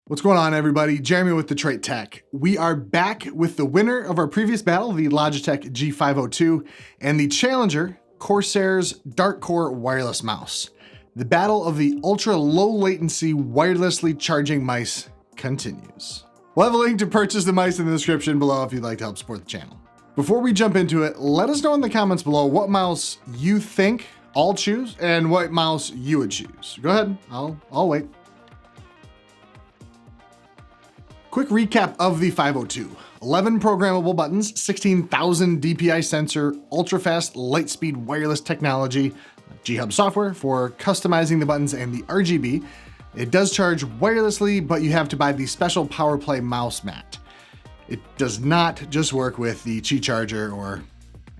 What's going on, everybody? Jeremy with Detroit Tech. We are back with the winner of our previous battle, the Logitech G502, and the challenger, Corsair's Dark Core wireless mouse. The battle of the ultra low latency wirelessly charging mice continues. We'll have a link to purchase the mice in the description below if you'd like to help support the channel. Before we jump into it, let us know in the comments below what mouse you think I'll choose and what mouse you would choose. Go ahead, I'll wait. Quick recap of the 502. 11 programmable buttons, 16,000 DPI sensor, ultra-fast Lightspeed wireless technology, G-Hub software for customizing the buttons and the RGB. It does charge wirelessly, but you have to buy the special PowerPlay mouse mat. It does not just work with the Qi charger or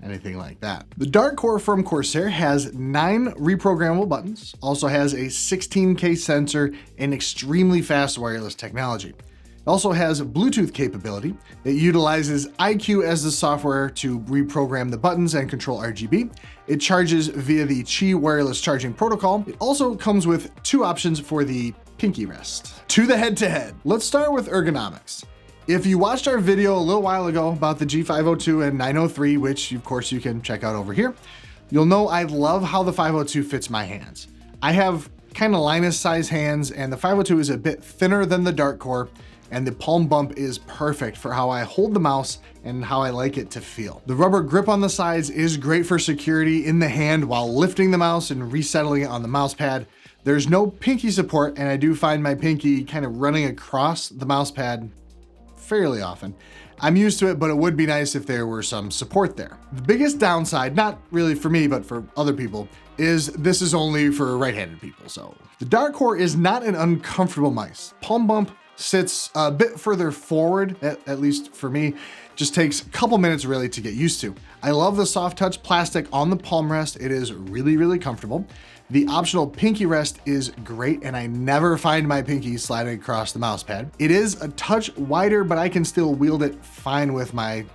anything like that. The Dark Core from Corsair has 9 reprogrammable buttons, also has a 16K sensor and extremely fast wireless technology. It also has Bluetooth capability. It utilizes iQ as the software to reprogram the buttons and control RGB. It charges via the Qi wireless charging protocol. It also comes with 2 options for the pinky rest. To the head-to-head. Let's start with ergonomics. If you watched our video a little while ago about the G502 and 903, which of course you can check out over here, you'll know I love how the 502 fits my hands. I have kind of Linus size hands, and the 502 is a bit thinner than the Dark Core, and the palm bump is perfect for how I hold the mouse and how I like it to feel. The rubber grip on the sides is great for security in the hand while lifting the mouse and resettling it on the mouse pad. There's no pinky support, and I do find my pinky kind of running across the mouse pad fairly often. I'm used to it, but it would be nice if there were some support there. The biggest downside, not really for me, but for other people, is this is only for right-handed people. So the Dark Core is not an uncomfortable mice. Palm bump sits a bit further forward, at least for me. Just takes a couple minutes really to get used to. I love the soft touch plastic on the palm rest. It is really comfortable. The optional pinky rest is great, and I never find my pinky sliding across the mouse pad. It is a touch wider, but I can still wield it fine with my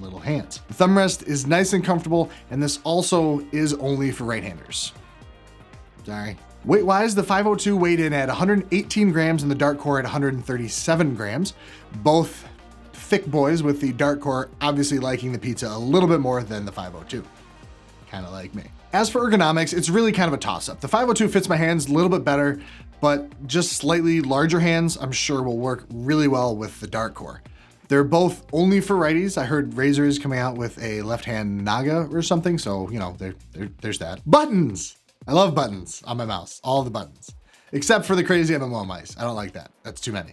little hands. The thumb rest is nice and comfortable, and this also is only for right-handers. Sorry. Weight-wise, the 502 weighed in at 118 grams and the Dark Core at 137 grams. Both thick boys, with the Dark Core obviously liking the pizza a little bit more than the 502. Kind of like me. As for ergonomics, it's really kind of a toss-up. The 502 fits my hands a little bit better, but just slightly larger hands I'm sure will work really well with the Dark Core. They're both only for righties. I heard Razer is coming out with a left-hand Naga or something, so you know, there's that. Buttons! I love buttons on my mouse, all the buttons, except for the crazy MMO mice. I don't like that. That's too many.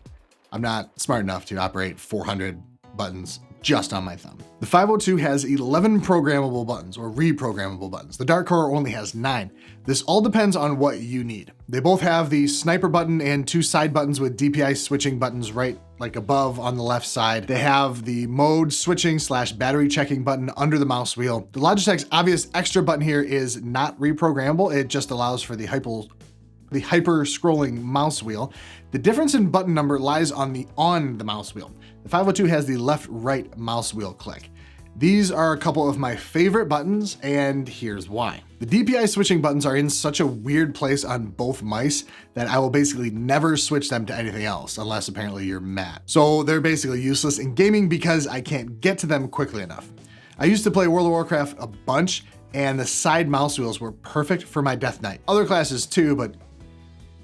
I'm not smart enough to operate 400 buttons just on my thumb. The 502 has 11 programmable buttons or reprogrammable buttons. The Dark Core only has 9. This all depends on what you need. They both have the sniper button and 2 side buttons with DPI switching buttons right like above on the left side. They have the mode switching / battery checking button under the mouse wheel. The Logitech's obvious extra button here is not reprogrammable. It just allows for the hyper scrolling mouse wheel. The difference in button number lies on the mouse wheel. The 502 has the left-right mouse wheel click. These are a couple of my favorite buttons, and here's why. The DPI switching buttons are in such a weird place on both mice that I will basically never switch them to anything else, unless apparently you're mad. So they're basically useless in gaming because I can't get to them quickly enough. I used to play World of Warcraft a bunch, and the side mouse wheels were perfect for my Death Knight. Other classes too, but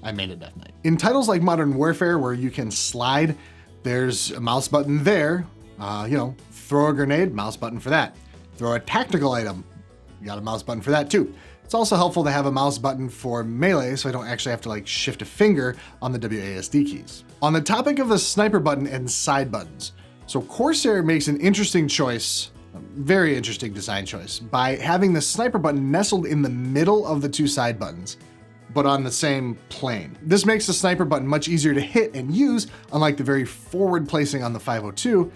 I made it Death Knight. In titles like Modern Warfare, where you can slide, there's a mouse button there. Throw a grenade, mouse button for that. Throw a tactical item, you got a mouse button for that too. It's also helpful to have a mouse button for melee, so I don't actually have to like shift a finger on the WASD keys. On the topic of the sniper button and side buttons, so Corsair makes an interesting choice, a very interesting design choice, by having the sniper button nestled in the middle of the 2 side buttons, but on the same plane. This makes the sniper button much easier to hit and use, unlike the very forward placing on the 502,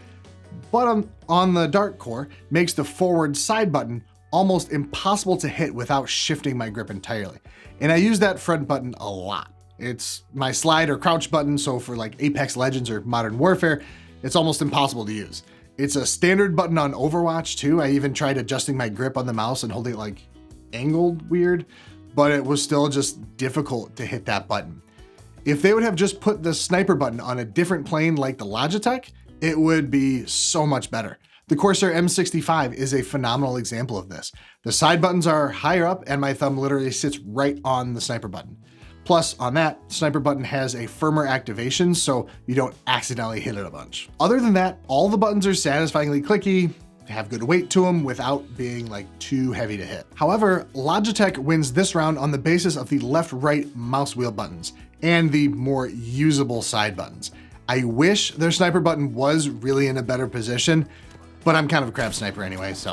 but on the Dark Core makes the forward side button almost impossible to hit without shifting my grip entirely. And I use that front button a lot. It's my slide or crouch button, so for like Apex Legends or Modern Warfare, it's almost impossible to use. It's a standard button on Overwatch too. I even tried adjusting my grip on the mouse and holding it like angled weird, but it was still just difficult to hit that button. If they would have just put the sniper button on a different plane like the Logitech, it would be so much better. The Corsair M65 is a phenomenal example of this. The side buttons are higher up and my thumb literally sits right on the sniper button. Plus, on that, sniper button has a firmer activation so you don't accidentally hit it a bunch. Other than that, all the buttons are satisfyingly clicky, have good weight to them without being like too heavy to hit. However, Logitech wins this round on the basis of the left-right mouse wheel buttons and the more usable side buttons. I wish their sniper button was really in a better position, but I'm kind of a crap sniper anyway, so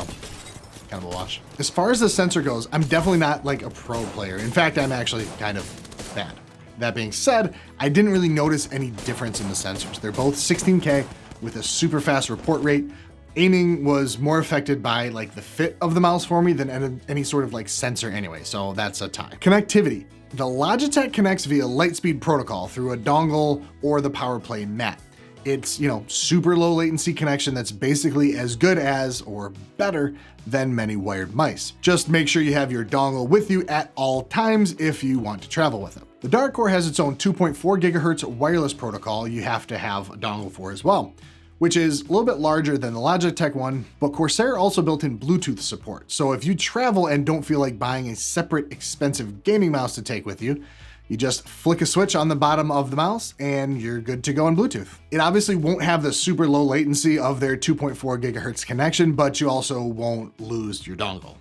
kind of a wash. As far as the sensor goes, I'm definitely not like a pro player. In fact, I'm actually kind of bad. That being said, I didn't really notice any difference in the sensors. They're both 16K with a super fast report rate. Aiming was more affected by like the fit of the mouse for me than any sort of like sensor anyway, so that's a tie. Connectivity. The Logitech connects via Lightspeed protocol through a dongle or the PowerPlay mat. It's, super low latency connection that's basically as good as or better than many wired mice. Just make sure you have your dongle with you at all times if you want to travel with it. The Dark Core has its own 2.4 gigahertz wireless protocol you have to have a dongle for as well, which is a little bit larger than the Logitech one, but Corsair also built in Bluetooth support. So if you travel and don't feel like buying a separate expensive gaming mouse to take with you, you just flick a switch on the bottom of the mouse and you're good to go on Bluetooth. It obviously won't have the super low latency of their 2.4 gigahertz connection, but you also won't lose your dongle.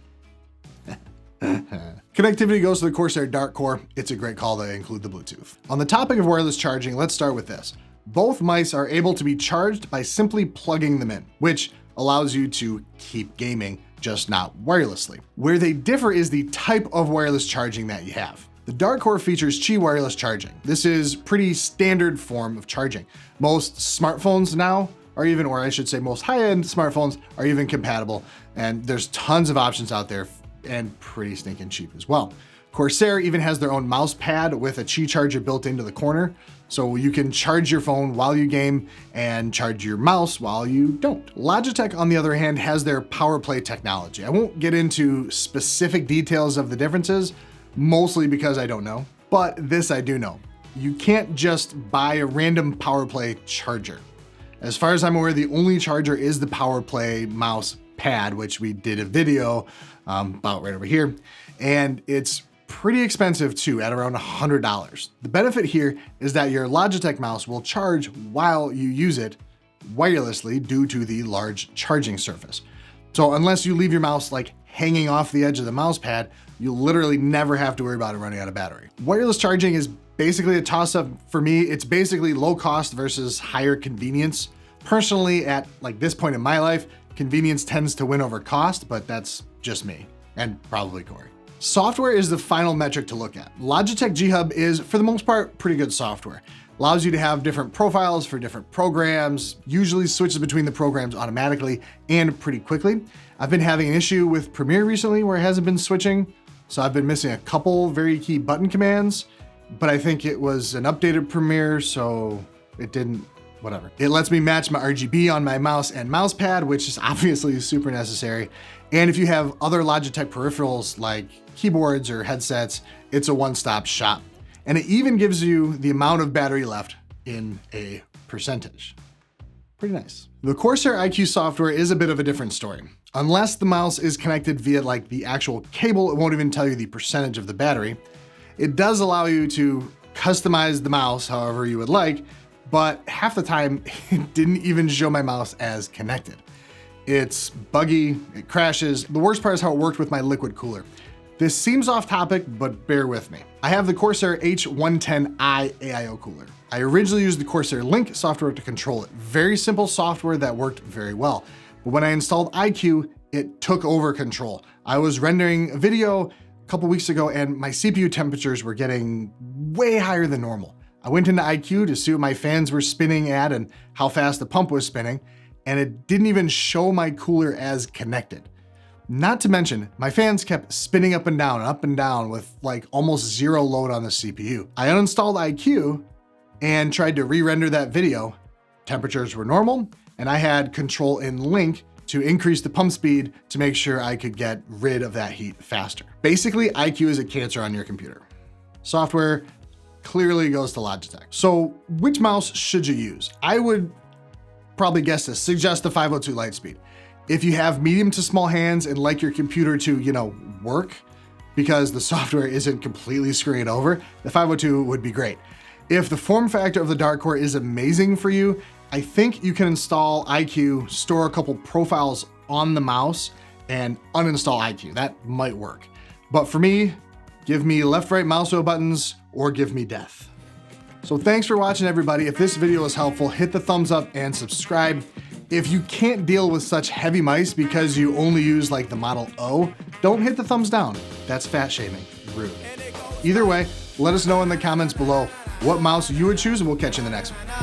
Connectivity goes to the Corsair Dark Core. It's a great call to include the Bluetooth. On the topic of wireless charging, let's start with this. Both mice are able to be charged by simply plugging them in, which allows you to keep gaming, just not wirelessly. Where they differ is the type of wireless charging that you have. The Dark Core features Qi wireless charging. This is pretty standard form of charging. Most smartphones now are even, or I should say most high-end smartphones are even compatible, and there's tons of options out there and pretty stinking cheap as well. Corsair even has their own mouse pad with a Qi charger built into the corner, so you can charge your phone while you game and charge your mouse while you don't. Logitech, on the other hand, has their PowerPlay technology. I won't get into specific details of the differences, mostly because I don't know, but this I do know. You can't just buy a random PowerPlay charger. As far as I'm aware, the only charger is the PowerPlay mouse pad, which we did a video about right over here, and it's pretty expensive too, at around $100. The benefit here is that your Logitech mouse will charge while you use it wirelessly due to the large charging surface. So unless you leave your mouse like hanging off the edge of the mouse pad, you'll literally never have to worry about it running out of battery. Wireless charging is basically a toss-up for me. It's basically low cost versus higher convenience. Personally, at like this point in my life, convenience tends to win over cost, but that's just me and probably Corey. Software is the final metric to look at. Logitech G Hub is, for the most part, pretty good software. Allows you to have different profiles for different programs, usually switches between the programs automatically and pretty quickly. I've been having an issue with Premiere recently where it hasn't been switching, so I've been missing a couple very key button commands, but I think it was an updated Premiere, so it didn't, whatever. It lets me match my RGB on my mouse and mouse pad, which is obviously super necessary. And if you have other Logitech peripherals like keyboards or headsets, it's a one-stop shop. And it even gives you the amount of battery left in a percentage. Pretty nice. The Corsair iQ software is a bit of a different story. Unless the mouse is connected via like the actual cable, it won't even tell you the percentage of the battery. It does allow you to customize the mouse however you would like, but half the time it didn't even show my mouse as connected. It's buggy, it crashes. The worst part is how it worked with my liquid cooler. This seems off topic, but bear with me. I have the Corsair H110i AIO cooler. I originally used the Corsair Link software to control it. Very simple software that worked very well. But when I installed iQ, it took over control. I was rendering a video a couple weeks ago and my CPU temperatures were getting way higher than normal. I went into iQ to see what my fans were spinning at and how fast the pump was spinning, and it didn't even show my cooler as connected. Not to mention, my fans kept spinning up and down with like almost zero load on the CPU. I uninstalled iQ and tried to re-render that video. Temperatures were normal, and I had control in Link to increase the pump speed to make sure I could get rid of that heat faster. Basically, iQ is a cancer on your computer. Software, clearly goes to Logitech. So which mouse should you use? I would probably suggest the 502 Lightspeed. If you have medium to small hands and like your computer to, work, because the software isn't completely screwing it over, the 502 would be great. If the form factor of the Dark Core is amazing for you, I think you can install iCUE, store a couple profiles on the mouse, and uninstall iCUE. That might work. But for me, give me left-right mouse wheel buttons or give me death. So thanks for watching, everybody. If this video was helpful, hit the thumbs up and subscribe. If you can't deal with such heavy mice because you only use like the Model O, don't hit the thumbs down. That's fat shaming, rude. Either way, let us know in the comments below what mouse you would choose, and we'll catch you in the next one.